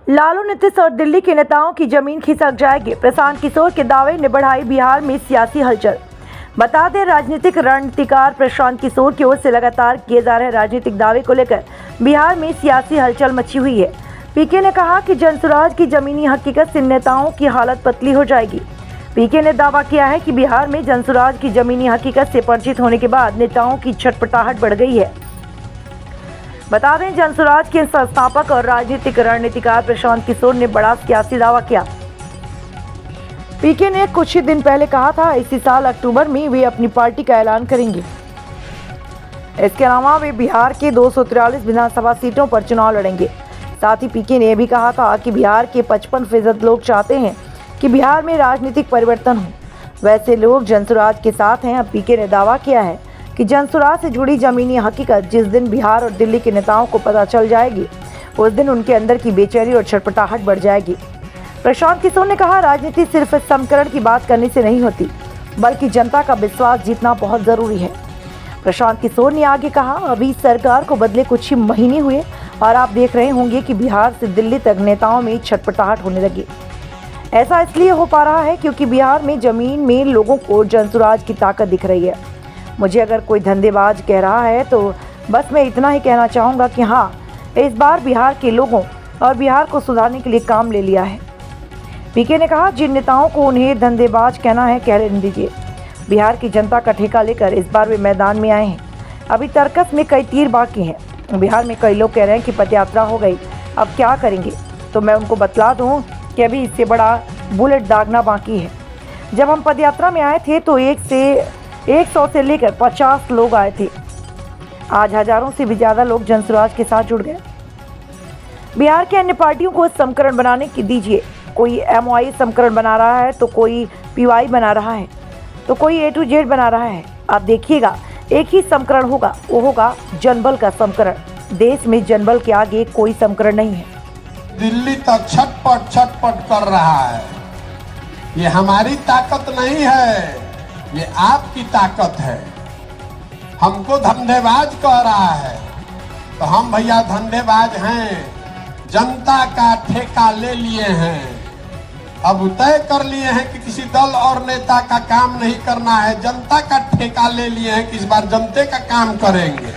लालू नीतीश और दिल्ली के नेताओं की जमीन खिसक जाएगी। प्रशांत किशोर के दावे ने बढ़ाई बिहार में सियासी हलचल। बता दें, राजनीतिक रणनीतिकार प्रशांत किशोर की ओर से लगातार किए जा रहे राजनीतिक दावे को लेकर बिहार में सियासी हलचल मची हुई है। पीके ने कहा कि जनसुराज की जमीनी हकीकत से नेताओं की हालत पतली हो जाएगी। पीके ने दावा किया है कि बिहार में जनसुराज की जमीनी हकीकत से परिचित होने के बाद नेताओं की छटपटाहट बढ़ गई है। बता दें, जनसुराज के संस्थापक और राजनीतिक रणनीतिकार प्रशांत किशोर ने बड़ा सियासी दावा किया। पीके ने कुछ ही दिन पहले कहा था इसी साल अक्टूबर में वे अपनी पार्टी का ऐलान करेंगे। इसके अलावा वे बिहार के 243 विधानसभा सीटों पर चुनाव लड़ेंगे। साथ ही पीके ने यह भी कहा था कि बिहार के 55% लोग चाहते हैं कि बिहार में राजनीतिक परिवर्तन हो। वैसे लोग जनसुराज के साथ हैं। अब पीके ने दावा किया है कि जनसुराज से जुड़ी जमीनी हकीकत जिस दिन बिहार और दिल्ली के नेताओं को पता चल जाएगी, उस दिन उनके अंदर की बेचैनी और छटपटाहट बढ़ जाएगी। प्रशांत किशोर ने कहा, राजनीति सिर्फ समीकरण की बात करने से नहीं होती, बल्कि जनता का विश्वास जीतना बहुत जरूरी है। प्रशांत किशोर ने आगे कहा, अभी सरकार को बदले कुछ ही महीने हुए और आप देख रहे होंगे कि बिहार से दिल्ली तक नेताओं में छटपटाहट होने लगी। ऐसा इसलिए हो पा रहा है क्योंकि बिहार में जमीन में लोगों को जनसुराज की ताकत दिख रही है। मुझे अगर कोई धंधेबाज कह रहा है तो बस मैं इतना ही कहना चाहूँगा कि हाँ, इस बार बिहार के लोगों और बिहार को सुधारने के लिए काम ले लिया है। पीके ने कहा, जिन नेताओं को उन्हें धंधेबाज कहना है कह लेने दीजिए। बिहार की जनता का ठेका लेकर इस बार वे मैदान में आए हैं। अभी तर्कस में कई तीर बाकी हैं। बिहार में कई लोग कह रहे हैं कि पदयात्रा हो गई, अब क्या करेंगे। तो मैं उनको बतला दूं कि अभी इससे बड़ा बुलेट दागना बाकी है। जब हम पदयात्रा में आए थे तो 100 से लेकर 50 लोग आए थे। आज हजारों से भी ज़्यादा लोग जनसुराज के साथ जुड़ गए। बिहार के अन्य पार्टियों को समीकरण बनाने की दीजिए। कोई MOI समीकरण बना रहा है तो कोई PY बना रहा है तो कोई A to Z बना रहा है। आप देखिएगा, एक ही समीकरण होगा, वो होगा जनबल का समीकरण। देश में जनबल के आगे कोई समीकरण नहीं है। दिल्ली तक छटपट कर रहा है। ये हमारी ताकत नहीं है, ये आपकी ताकत है। हमको धंधेबाज कह रहा है तो हम भैया धंधेबाज हैं। जनता का ठेका ले लिए हैं। अब तय कर लिए हैं कि किसी दल और नेता का काम नहीं करना है। जनता का ठेका ले लिए हैं कि इस बार जनता का काम करेंगे।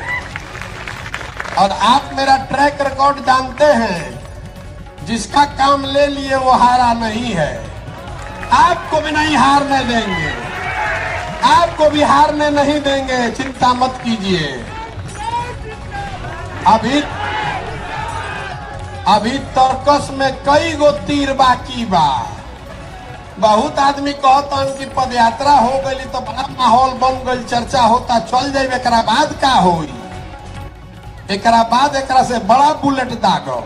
और आप मेरा ट्रैक रिकॉर्ड जानते हैं, जिसका काम ले लिए वो हारा नहीं है। आपको भी नहीं हारने देंगे, आपको भी हारने नहीं देंगे, चिंता मत कीजिए। अभी तर्कस में कई गो तीर बाकी बा। बहुत आदमी कहता कि पदयात्रा हो गई तो बड़ा माहौल बन गई, चर्चा होता, चल जाए। एकरा बाद का होई? एकरा बाद एकरा से बड़ा बुलेट दागो।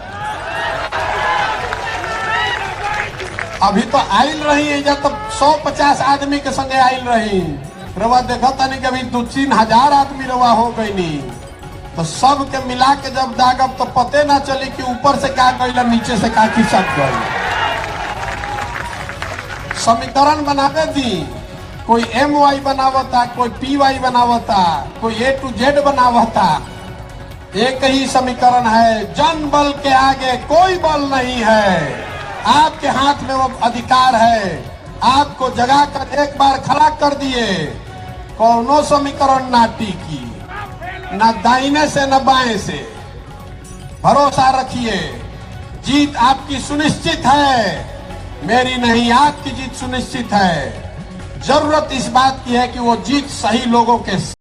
अभी तो आइल रही है, जब तो 150 आदमी के संगे आइल रही। रवा देखा था नहीं कि अभी 2-3 हजार आदमी रवा हो गई नहीं। तो सब के मिला के जब दागब तो पते ना चली कि ऊपर से का गई, नीचे से का खिसक गई। समीकरण बनावे दी, कोई MOI बनावता, कोई PY बनावता, कोई A to Z बनावता। एक ही समीकरण है, जन बल के आगे कोई बल नहीं है। आपके हाथ में वो अधिकार है। आपको जगा कर एक बार खड़ा कर दिए। कौनो समीकरण ना टिकी, न दाहिने से न बाएं से। भरोसा रखिए, जीत आपकी सुनिश्चित है। मेरी नहीं, आपकी जीत सुनिश्चित है। जरूरत इस बात की है कि वो जीत सही लोगों के